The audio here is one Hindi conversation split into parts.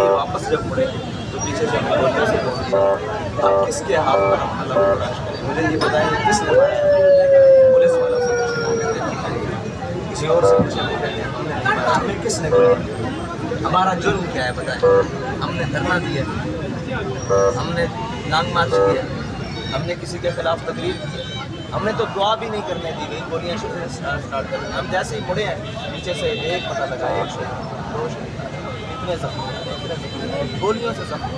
अभी वापस जब मुड़े तो पीछे से हमें गोलियों से बोल दिया। अब किसके हाथ पर हम अल्लाह को तलाश करें? मुझे ये बताएं किसने मारा है? पुलिस वालों से पूछे, किसी और से पूछे, हमें किसने बोला? हमारा जुर्म क्या है बताएं? हमने धरना दिया, हमने लॉन्ग मार्च किया, हमने किसी के खिलाफ तकरीर की, हमने तो दुआ भी नहीं करने दी गई, गोलियाँ स्टार्ट कर दी। हम जैसे ही मुड़े हैं पीछे से एक पता लगा, एक शहीद, दो शहीद, इतने जख्म, गोलियों से जख्म।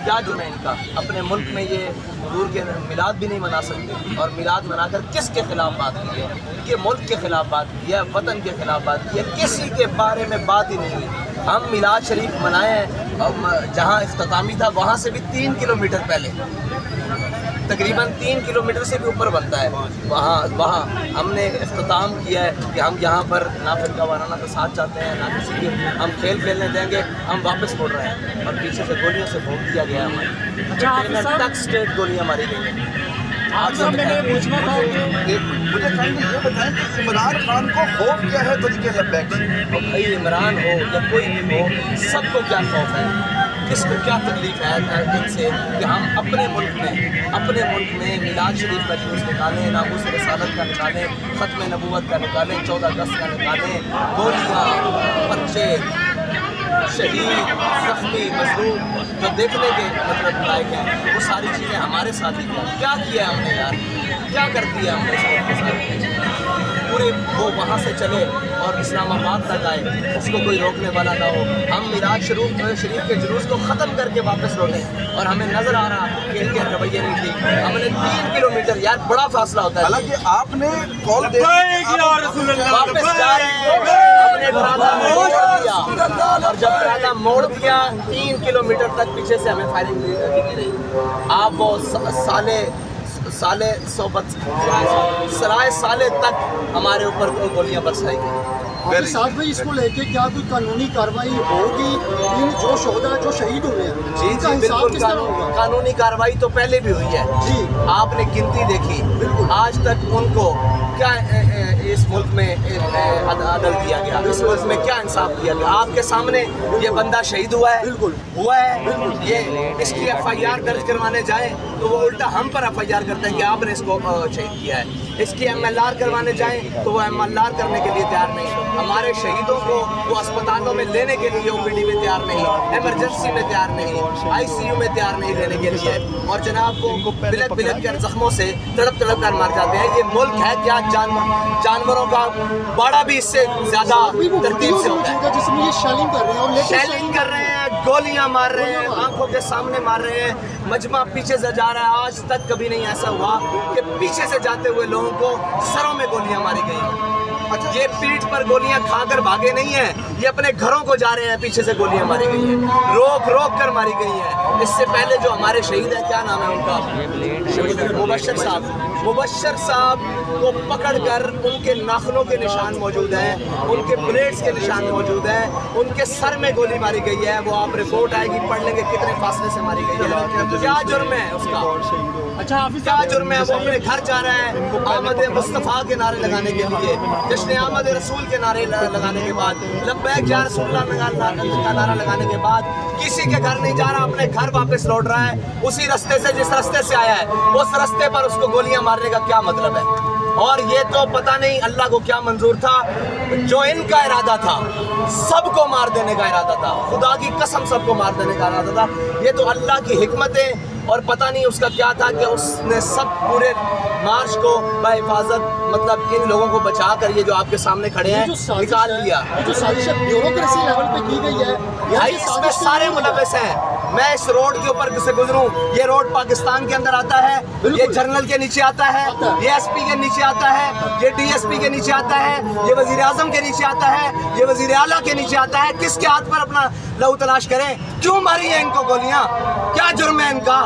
क्या जुर्म है इनका? अपने मुल्क में ये हुजूर के मिलाद भी नहीं मना सकते, और मिलाद मनाकर किसके खिलाफ बात की है? कि मुल्क के खिलाफ बात की है, वतन के खिलाफ बात की है, किसी के बारे में बात ही नहीं हुई। हम मिलाद शरीफ मनाए हैं और जहाँ इख्तितामी था वहाँ से भी 3 किलोमीटर पहले, तकरीबन 3 किलोमीटर से भी ऊपर बनता है, वहाँ हमने इख्तिताम किया है कि हम यहाँ पर ना फिरका वाराना का साथ चाहते हैं, ना किसी के हम खेल खेलने देंगे, हम वापस मुड़ रहे हैं और पीछे से गोलियों से भोग दिया गया हमारी। तक स्टेट गोलियाँ मारी गई हैं। पूछना था मुझे ये बताएं कि इमरान खान को खौफ क्या है तरीके लब्बैक से? और भाई इमरान हो या कोई भी हो, सबको क्या खौफ है, किसको क्या तकलीफ है इनसे कि हम अपने मुल्क में मिलाद शरीफ का जुलूस निकालें, नामूस रसालत का निकालें, ख़त्म नबूवत का निकालें, 14 अगस्त का निकालें, गोलियाँ, पर्चे, शहीद, जख्मी, मजलूम जो देखने के मतलब लायक हैं, वो सारी चीज़ें हमारे साथ ही क्या किया है हमने यार, क्या कर दिया हमने इसके साथ? पूरे वो वहाँ से चले और इस्लामाबाद तक आए, उसको कोई रोकने वाला ना हो। हम मिलाद शरीफ के जुलूस को ख़त्म करके वापस लौटे और हमें नज़र आ रहा कि इनके रवैये नहीं ठीक। हमने 3 किलोमीटर, यार बड़ा फासला होता है। हालांकि आपने कॉल दे वापस जा रहे हैं, हमने इरादा मोड़ दिया और जब इरादा मोड़ दिया 3 किलोमीटर तक पीछे से हमें फायरिंग दिखी रही। आप वो सराय साले तक हमारे ऊपर गोलियां बरसाई गई। साथ में इसको लेके क्या कोई कानूनी कार्रवाई होगी? इन जो शोहदा जो शहीद हुए हैं जी बिल्कुल कानूनी कार्रवाई तो पहले भी हुई है जी। आपने गिनती देखी, बिल्कुल आज तक उनको क्या इस मुल्क में अदल दिया गया, इस मुल्क में क्या इंसाफ दिया गया? आपके सामने ये बंदा शहीद हुआ है, बिल्कुल हुआ है, ये इसकी FIR दर्ज करवाने जाए तो वो उल्टा हम पर FIR करते हैं कि आपने इसको शहीद किया है। इसकी MLR करवाने जाएं तो वो MLR करने के लिए तैयार नहीं। हमारे शहीदों को वो अस्पतालों में लेने के लिए OPD में तैयार नहीं, इमरजेंसी में तैयार नहीं, ICU में तैयार नहीं लेने के लिए, और जनाब को बिलक कर जख्मों से तड़प कर मार जाते हैं। ये मुल्क है क्या? जानवरों का बाड़ा भी इससे ज्यादा तरतीब से होता है, जिसमें ये शेलिंग कर रहे हैं, गोलियां मार रहे हैं, आंखों के सामने मार रहे हैं, मजमा पीछे से जा रहा है। आज तक कभी नहीं ऐसा हुआ कि पीछे से जाते हुए लोगों को सरों में गोलियां मारी गई। अच्छा, ये पीठ पर गोलियां खाकर भागे नहीं है, ये अपने घरों को जा रहे हैं, पीछे से गोलियां मारी गई है, रोक कर मारी गई है। इससे पहले जो हमारे शहीद हैं, क्या नाम है उनका, मुबश्शिर साहब को पकड़कर उनके नाखूनों के निशान मौजूद हैं, उनके ब्लेड्स के निशान मौजूद हैं, उनके सर में गोली मारी गई है। वो आप रिपोर्ट आएगी, पढ़ लेंगे कितने फासले से मारी गई है, क्या जुर्म है उसका। अच्छा, क्या जुर्म है? वो अपने घर जा रहा है आमद मुस्तफ़ा के नारे लगाने के लिए, जश्न आमद रसूल के नारे लगाने के बाद, लब्बैक या रसूलल्लाह का नारा लगाने के बाद किसी के घर नहीं जा रहा, अपने घर वापस लौट रहा है उसी रास्ते से जिस रास्ते से आया है। उस रास्ते पर उसको गोलियां मारने का क्या मतलब है? और ये तो पता नहीं अल्लाह को क्या मंजूर था, जो इनका इरादा था सबको मार देने का इरादा था, खुदा की कसम सबको मार देने का इरादा था। ये तो अल्लाह की हिकमतें, और पता नहीं उसका क्या था कि उसने सब पूरे मार्च को बाहिफाजत मतलब इन लोगों को बचा कर ये जो आपके सामने खड़े हैं निकाल लिया। जो साजिश ब्यूरोक्रेसी लेवल पे की गई है, भाई इसमें सारे मुलव्वस हैं। मैं इस रोड के ऊपर से गुजरूं, ये रोड पाकिस्तान के अंदर आता है, ये जनरल के नीचे आता है, ये SP के नीचे आता है, ये DSP के नीचे आता है, ये वजीर आजम के नीचे आता है, ये वजीर आला के नीचे आता है। किसके हाथ पर अपना लहू तलाश करें? क्यों मारी है इनको गोलियां? क्या जुर्म है इनका?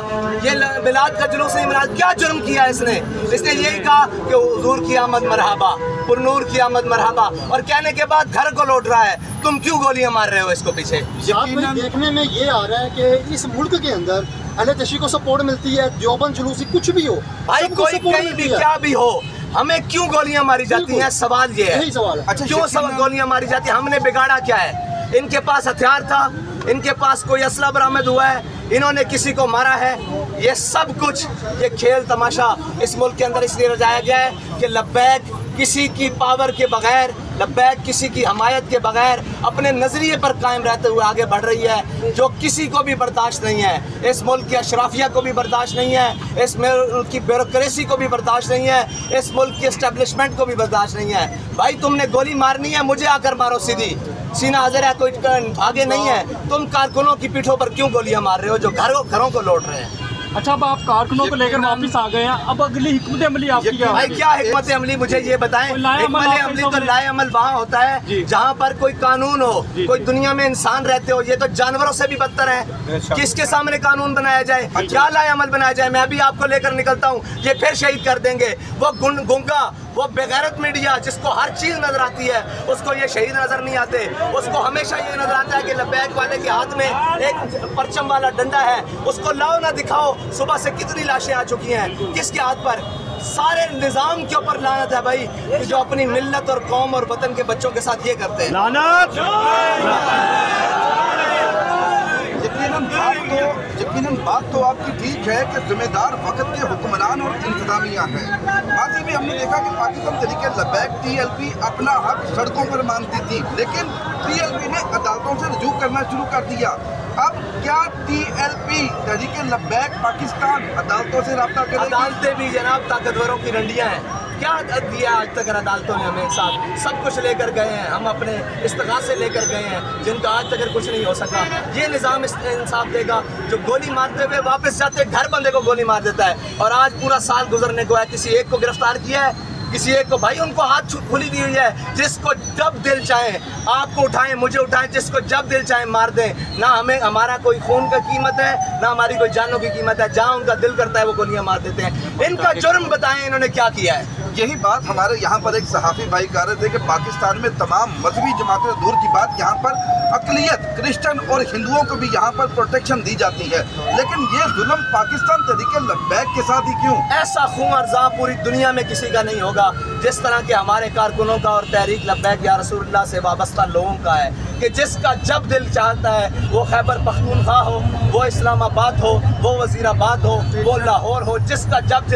ये मिलाद का जुलूस इमरान क्या जुर्म किया इसने? इसने यही कहा कि हुजूर की आमद मरहबा, पुरनूर की आमद मरहबा, और कहने के बाद घर को लौट रहा है। तुम क्यों गोलियां मार रहे हो इसको पीछे? देखने में ये आ रहा है कि इस मुल्क के अंदर अहले तशरीह को सपोर्ट मिलती है, देवबंद जुलूसी कुछ भी हो, भाई कोई कहीं भी क्या भी हो, हमें क्यों गोलियां मारी जाती हैं? सवाल ये है, यही सवाल है। अच्छा, क्यों सब गोलियां मारी जाती हैं? हमने बिगाड़ा क्या है? इनके पास हथियार था, इनके पास कोई असला बरामद हुआ है, इन्होंने किसी को मारा है। ये सब कुछ ये खेल तमाशा इस मुल्क के अंदर इसलिए रचाया गया है कि लब्बैक किसी की पावर के बगैर, लब्बैक किसी की हमायत के बगैर अपने नज़रिए पर कायम रहते हुए आगे बढ़ रही है, जो किसी को भी बर्दाश्त नहीं है। इस मुल्क की अशराफिया को भी बर्दाश्त नहीं है, इस मुल्क की ब्यूरोक्रेसी को भी बर्दाश्त नहीं है, इस मुल्क की एस्टेब्लिशमेंट को भी बर्दाश्त नहीं है। भाई तुमने गोली मारनी है, मुझे आकर मारो सीधी, सीना हाजिर है, कोई आगे नहीं है। तुम कारकुनों की पीठों पर क्यों गोलियां मार रहे हो जो घरों को लौट रहे हैं? अच्छा, अब आप कारकुनों को लेकर वापस आ गए हैं, अब अगली हिकमत अमली आपकी क्या भाई? क्या हिकमत अमली मुझे ये बताएं। हिकमत अमली तो लाए अमल वहाँ होता है जहाँ पर कोई कानून हो, कोई दुनिया में इंसान रहते हो। ये तो जानवरों से भी बदतर है। किसके सामने कानून बनाया जाए, क्या लाए अमल बनाया जाए? मैं भी आपको लेकर निकलता हूँ, ये फिर शहीद कर देंगे। वो गुंगा, वो बेगैरत मीडिया जिसको हर चीज़ नजर आती है, उसको ये शहीद नजर नहीं आते। उसको हमेशा ये नजर आता है कि लब्बैक वाले के हाथ में एक परचम वाला डंडा है, उसको लाओ ना दिखाओ। सुबह से कितनी लाशें आ चुकी हैं, किसके हाथ पर? सारे निज़ाम के ऊपर लानत है भाई, कि जो अपनी मिल्लत और कौम और वतन के बच्चों के साथ ये करते हैं। लानत। यकीनन बात तो आपकी ठीक है कि जिम्मेदार वक्त के हुक्मरान और इंतजामिया है। माजी में हमने देखा कि पाकिस्तान तरीके लब्बैक TLP अपना हक सड़कों पर मांगती थी, लेकिन TLP ने अदालतों से रुजू करना शुरू कर दिया। अब क्या TLP तरीके लब्बैक पाकिस्तान अदालतों से रब्ता करेगी? अदालतें भी जनाब ताकतवरों की रंडियां हैं। क्या दिया आज तक अदालतों ने हमें? साथ सब कुछ लेकर गए हैं, हम अपने इस्तिगासे लेकर गए हैं, जिनका आज तक कुछ नहीं हो सका। ये निज़ाम इंसाफ देगा जो गोली मारते हुए वापस जाते घर बंदे को गोली मार देता है। और आज पूरा साल गुजरने को है, किसी एक को गिरफ्तार किया है, किसी एक को भाई उनको हाथ खुली दी हुई है। जिसको जब दिल चाहे आपको उठाएं, मुझे उठाएं, जिसको जब दिल चाहे मार दें। ना हमें हमारा कोई खून का कीमत है, ना हमारी कोई जानों की कीमत है। जहाँ उनका दिल करता है वो गोलियां मार देते हैं। इनका जुर्म बताएं, इन्होंने क्या किया है? यही बात हमारे यहाँ पर एक सहाफ़ी भाई कह रहे थे कि पाकिस्तान में तमाम मजहबी जमातें दूर की बात, यहाँ पर अक़लियत क्रिश्चियन और हिंदुओं को भी यहाँ पर प्रोटेक्शन दी जाती है, लेकिन ये जुल्म पाकिस्तान तरीके लब्बैक के साथ ही क्यों? ऐसा खून अर्ज़ा पूरी दुनिया में किसी का नहीं होगा जिस तरह के हमारे कारकुनों का और तहरीक लब्बैक या रसूलुल्लाह से वाबस्ता लोगों का है, कि जिसका जब दिल चाहता है, वो खैबर पख्तूनख्वा हो, वो इस्लामाबाद हो, वो वज़ीराबाद हो, वो लाहौर हो, जिसका जब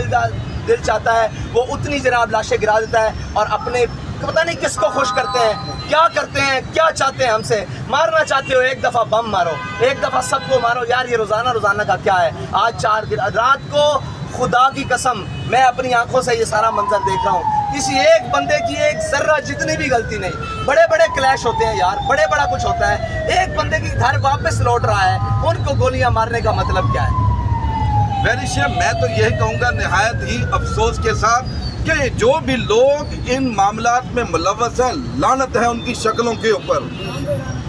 दिल चाहता है वो उतनी जनाब लाशें गिरा देता है। और अपने पता नहीं किसको खुश करते हैं, क्या करते हैं, क्या चाहते हैं हमसे? मारना चाहते हो एक दफ़ा बम मारो, एक दफ़ा सबको मारो। यार ये रोज़ाना का क्या है? आज 4 रात को खुदा की कसम मैं अपनी आंखों से ये सारा मंजर देख रहा हूँ। किसी एक बंदे की एक जर्रा जितनी भी गलती नहीं। बड़े बड़े क्लैश होते हैं यार, बड़ा कुछ होता है। एक बंदे की घर वापस लौट रहा है, उनको गोलियां मारने का मतलब क्या है? वैरिशा, मैं तो यही कहूँगा निहायत ही अफसोस के साथ कि जो भी लोग इन मामलात में मुलव्वस हैं, लानत है उनकी शक्लों के ऊपर,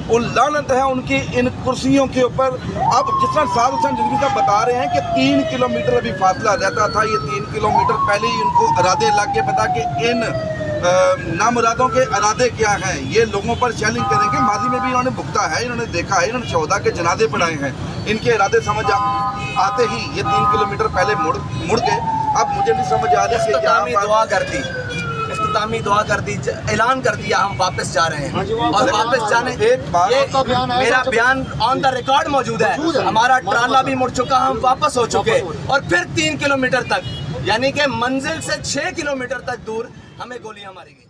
और लानत है उनकी इन कुर्सियों के ऊपर। अब जिस तरह साद हुसैन रिजवी साहब बता रहे हैं कि 3 किलोमीटर अभी फासला रहता था, ये 3 किलोमीटर पहले ही उनको इरादे लग के पता कि इन नामुरादों के इरादे क्या हैं, ये लोगों पर शेलिंग करेंगे। माजी में भी इन्होंने भुगता है, इन्होंने देखा है, इन्होंने 14 के जनाजे पढ़ाए हैं। इनके इरादे समझ आते ही ये 3 किलोमीटर पहले मुड़ गए। अब मुझे नहीं समझ आ रहा इख्तितामी दुआ कर दी, ऐलान कर दिया हम वापस जा रहे हैं। और वापस जाने मेरा बयान ऑन द रिकॉर्ड मौजूद है। हमारा ट्राला भी मुड़ चुका, हम वापस हो चुके, और फिर 3 किलोमीटर तक, यानी कि मंजिल से 6 किलोमीटर तक दूर हमें गोलियां मारी गई।